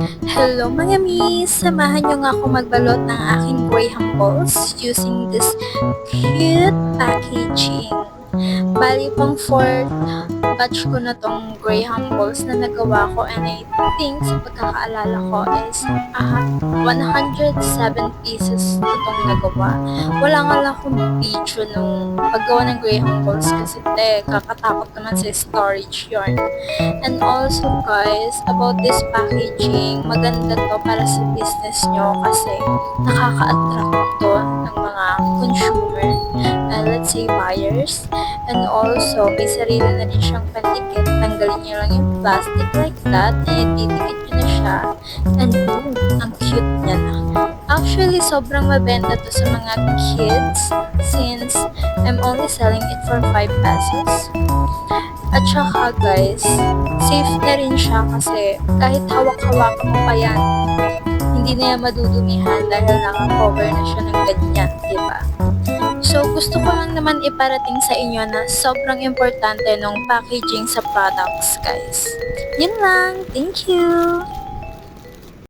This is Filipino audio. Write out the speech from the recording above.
Hello mga miss! Samahan niyo nga ako magbalot ng aking Graham balls using this cute packaging. Bali pang fourth batch ko na tong Graham balls na nagawa ko, and I think sa pagkakaalala ko is 107 pieces na tong nagawa. Wala nga lang akong video nung paggawa ng Graham balls kasi kakatakot naman sa storage yarn. And also guys, about this packaging, maganda to para sa business nyo kasi nakaka-attract to ng mga consumer, let's say buyers. And also, may sarili na rin siyang pandikit. Tanggalin nyo lang yung plastic like that, and didikit nyo na siya. And boom, ang cute niya na. Actually, sobrang mabenta to sa mga kids since I'm only selling it for 5 pesos. At saka guys, safe na rin siya kasi kahit hawak-hawakan mo pa yan, hindi na yan madudumihan dahil naka-cover na siya ng ganyan, diba? So, gusto ko lang naman iparating sa inyo na sobrang importante ng packaging sa products, guys. Yun lang. Thank you!